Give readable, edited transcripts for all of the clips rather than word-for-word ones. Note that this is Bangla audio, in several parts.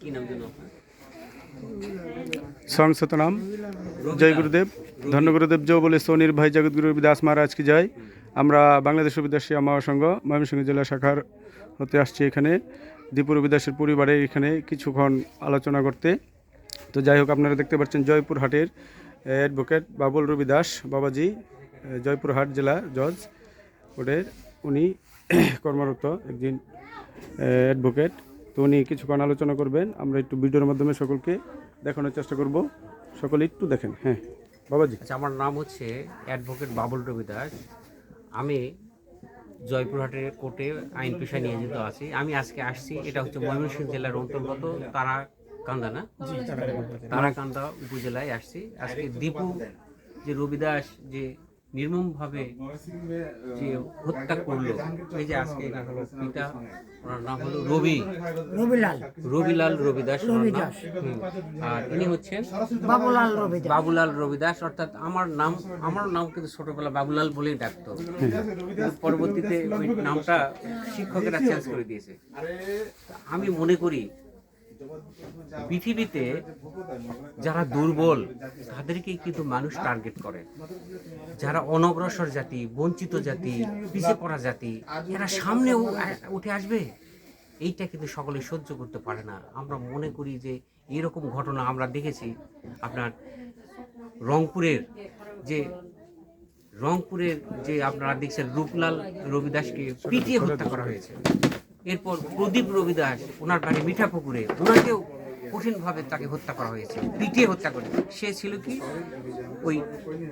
কি নাম যেন আপনার? সংসত নাম জয় গুরুদেব ধন্য গুরুদেব জো বলে সোনির ভাই জগৎগুরু রবিদাস মহারাজ কি জয়। আমরা বাংলাদেশ রবিদাসী মহাসংঘ ময়মনসিংহ জেলা শাখার হতে আসছি এখানে দীপু রবিদাসের পরিবারে এখানে কিছুক্ষণ আলোচনা করতে। তো যাই হোক, আপনারা দেখতে পাচ্ছেন জয়পুরহাটের অ্যাডভোকেট বাবুল রবিদাস বাবাজি, জয়পুরহাট জেলা জজ কোর্টের উনি কর্মরত একজন অ্যাডভোকেট। তো উনি কিছুক্ষণ আলোচনা করবেন, আমরা একটু ভিডিওর মাধ্যমে সকলকে দেখানোর চেষ্টা করব, সকলে একটু দেখেন। হ্যাঁ বাবাজি। আচ্ছা, আমার নাম হচ্ছে অ্যাডভোকেট বাবুল রবিদাস। আমি জয়পুরহাটের কোর্টে আইন পেশায় নিয়োজিত আছি। আমি আজকে আসছি, এটা হচ্ছে ময়মনসিংহ জেলার অন্তর্গত তারাকান্দা, না তারাকান্দা উপজেলায় আসছি। আজকে দীপু যে রবিদাস যে নির্মমভাবে যে হত্যা করলো, এই যে আজকে এনার হলো পিতা, ওনার নাম হলো রবিলাল রবিদাস ওনার নাম। আর ইনি হচ্ছেন বাবুলাল রবিদাস, অর্থাৎ আমার নাম কিন্তু ছোটবেলা বাবুলাল বলেই ডাকতো, কিন্তু পরবর্তীতে ওই নামটা শিক্ষকেরা চেঞ্জ করে দিয়েছে। আমি মনে করি পৃথিবীতে যারা দুর্বল তাদেরকেই কিন্তু মানুষ টার্গেট করে। যারা অনগ্রসর জাতি, বঞ্চিত জাতি, পিছিয়ে পড়া জাতি, এরা সামনে উঠে আসবে, এইটা কিন্তু সকলে সহ্য করতে পারে না। আমরা মনে করি যে এরকম ঘটনা আমরা দেখেছি আপনার রংপুরের যে আপনারা দেখছেন রূপলাল রবিদাসকে পিটিয়ে হত্যা করা হয়েছে। এরপর প্রদীপ রবিদাস, ওনার বাড়ি মিঠাপুকুরে, ওনাকেও কঠিনভাবে তাকে হত্যা করা হয়েছে, পিটিয়ে হত্যা করে। সে ছিল কি ওই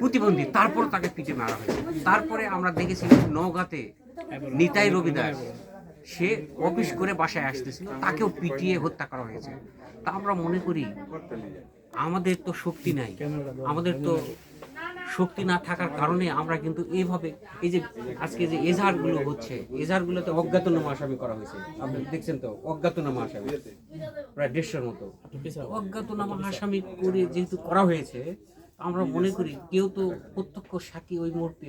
প্রতিবন্ধী, তারপর তাকে পিটিয়ে মারা হয়েছে। তারপরে আমরা দেখেছি নওগাঁতে নিতাই রবিদাস, সে অফিস করে বাসায় আসতেছিল, তাকেও পিটিয়ে হত্যা করা হয়েছে। তা আমরা মনে করি আমাদের তো শক্তি নাই, আমাদের তো শক্তি না থাকার কারণে আমরা কিন্তু এইভাবে এই যে আজকে যে এজাহারগুলো হচ্ছে, এজাহারগুলোতে অজ্ঞাতনামা আসামি করা হয়েছে। আপনি দেখছেন তো, অজ্ঞাতনামা আসামি প্রায় 150-র মতো অজ্ঞাতনামা আসামি করে যেহেতু করা হয়েছে, আমরা মনে করি কেউ তো প্রত্যক্ষ সাক্ষী ওই মুহূর্তে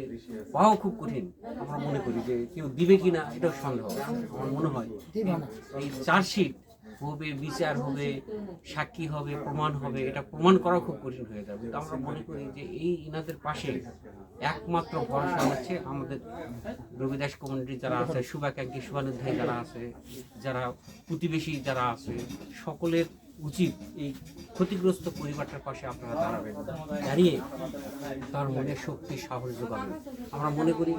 পাওয়া খুব কঠিন। আমরা মনে করি যে কেউ দিবে কিনা এটাও সন্দেহ। আমার মনে হয় এই চার্জশিট হবে, বিচার হবে, সাক্ষী হবে, প্রমাণ হবে, এটা প্রমাণ করা খুব কঠিন হয়ে যাবে। তো আমরা মনে করি যে এই ইনাদের পাশে একমাত্র ভরসা হচ্ছে আমাদের রবিদাস কমিউনিটি যারা আছে, শুভাকাঙ্ক্ষী শুভানুধ্যায়ী যারা আছে, যারা প্রতিবেশী যারা আছে, সকলের উচিত এই ক্ষতিগ্রস্ত পরিবারটার পাশে আপনারা দাঁড়াবেন, দাঁড়িয়ে তার মনে শক্তি সাহস যোগাবেন। আমরা মনে করি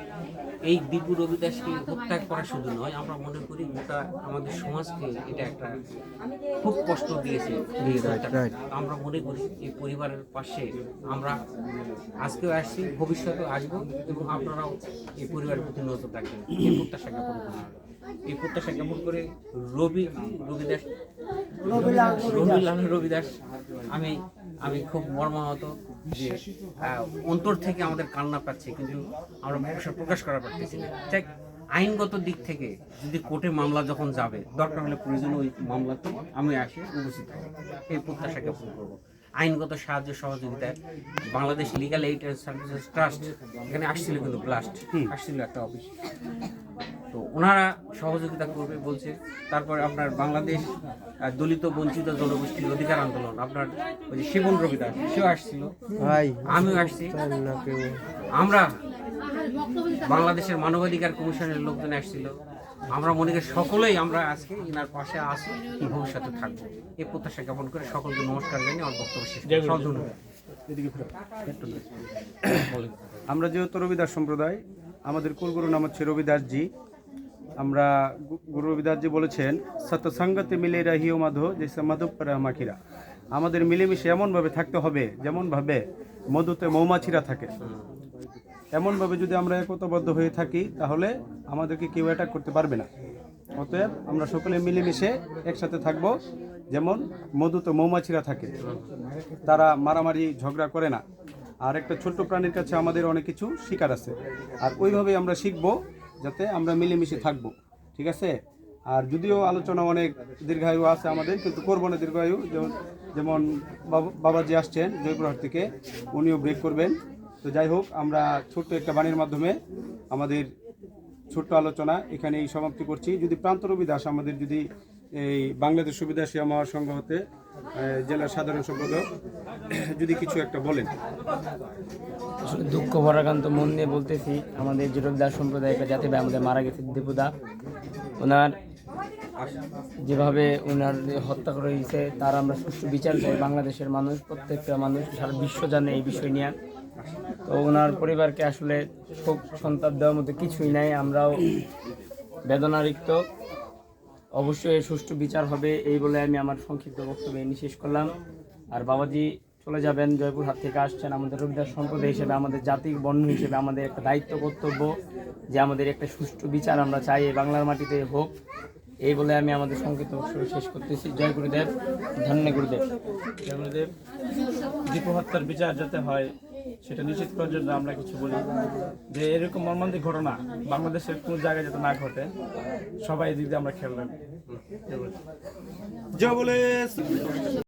এই দীপু রবিদাসকে হত্যা করা শুধু নয়, আমরা মনে করি গোটা আমাদের সমাজকে এটা একটা খুব কষ্ট দিয়েছে। আমরা মনে করি এই পরিবারের পাশে আমরা আজকেও আসছি, ভবিষ্যতেও আসবো, এবং আপনারাও এই পরিবারের প্রতি নজর রাখবেন, এই প্রত্যাশা জ্ঞাপন করি। এই প্রত্যাশা জ্ঞাপন করে রবিলাল রবিদাস আমি খুব মর্মাহত যে অন্তর থেকে আমাদের কান্না পাচ্ছে, কিন্তু আমরা প্রকাশ করা পারতেছি না। ঠিক আইনগত দিক থেকে যদি কোর্টে মামলা যখন যাবে, দরকার হলে প্রয়োজন ওই মামলাতে আমি আসি, উপস্থিত থাকবো, এই প্রত্যাশা জ্ঞাপন করবো। আইনগত সাহায্য সহযোগিতায় Bangladesh legal aid and services trust এখানে আসছিল, কিন্তু ব্লাস্ট আসছিল একটা অফিস, তো ওনারা সহযোগিতা করবে বলছে। তারপরে আপনার বাংলাদেশ দলিত বঞ্চিত জনগোষ্ঠীর অধিকার আন্দোলন, আপনার ওই যে শিবন রবিদাস, সেও আসছিল, আমিও আসছি। আমরা বাংলাদেশের মানবাধিকার কমিশনের লোকজন আসছিল। আমরা মনে করি সকলেই আমরা আজকে ইনার পাশে আছি, ভবিষ্যতে থাকবো, এই প্রত্যাশা জ্ঞাপন করে সকলকে নমস্কার জানিয়ে আমার বক্তব্য শেষ করছি। আমরা যেহেতু রবিদাস সম্প্রদায়, আমাদের কুলগুরু নাম হচ্ছে রবিদাসজি। আমরা গুরু রবিদাসজি বলেছেন, সৎসঙ্গতে মিলে রাহিও মাধো যেসে মাধবরা মাখিরা। আমাদের মিলেমিশে এমনভাবে থাকতে হবে যেমনভাবে মধুতে মৌমাছিরা থাকে। এমনভাবে যদি আমরা একতাবদ্ধ হয়ে থাকি, তাহলে আমাদেরকে কেউ অ্যাটাক করতে পারবে না। অতএব আমরা সকলে মিলেমিশে একসাথে থাকব, যেমন মধুতে মৌমাছিরা থাকে, তারা মারামারি ঝগড়া করে না। আর একটা ছোট্ট প্রাণীর কাছে আমাদের অনেক কিছু শিকার আছে, আর ওইভাবেই আমরা শিখব, যাতে আমরা মিলেমিশে থাকব। ঠিক আছে? আর যদিও আলোচনা অনেক দীর্ঘায়ু আছে আমাদের, কিন্তু করবো না দীর্ঘায়ু। যেমন বাবাজি আসছেন জয়পুরহাট থেকে, উনিও ব্রেক করবেন। তো যাই হোক, আমরা ছোট্ট একটা বাণীর মাধ্যমে আমাদের ছোট্ট আলোচনা এখানেই সমাপ্তি করছি। যদি প্রান্ত রবিদাস আমাদের যদি এই বাংলাদেশ সুবিধাসী মহাসংঘ হতে জেলার সাধারণ সম্পাদক, যদি কিছু একটা বলেন। আসলে দুঃখ ভরাক্রান্ত মন নিয়ে বলতেছি, আমাদের যে রবিদাস সম্প্রদায় একটা জাতি ভাই আমাদের মারা গেছে দীপুদা, ওনার যেভাবে ওনার হত্যা করা হয়েছে তার আমরা সুষ্ঠু বিচার চাই। বাংলাদেশের মানুষ, প্রত্যেকটা মানুষ, সারা বিশ্ব জানে এই বিষয় নিয়ে। তো ওনার পরিবারকে আসলে শোক সন্তাপ দেওয়ার মতো কিছুই নাই, আমরাও বেদনারিক্ত। অবশ্যই সুষ্ঠু বিচার হবে এই বলে আমি আমার সংক্ষিপ্ত বক্তব্য এনে শেষ করলাম। আর বাবাজি চলে যাবেন, জয়পুরহাট থেকে আসছেন, আমাদের রবিদাস সম্প্রদায় হিসেবে, আমাদের জাতির বর্ণ হিসেবে আমাদের একটা দায়িত্ব কর্তব্য যে আমাদের একটা সুষ্ঠু বিচার আমরা চাই এই বাংলার মাটিতে হোক, এই বলে আমি আমাদের সংক্ষিপ্ত বক্তব্য শেষ করতেছি। জয় গুরুদেব, ধন্য গুরুদেব। জয় গুরুদেব। দীপু হত্যার বিচার যাতে হয় সেটা নিশ্চিত করার জন্য আমরা কিছু বলি যে এরকম মর্মান্তিক ঘটনা বাংলাদেশের কোনো জায়গায় যাতে না ঘটে, সবাই এদিক দিয়ে আমরা খেয়াল রাখবো। জয় বলে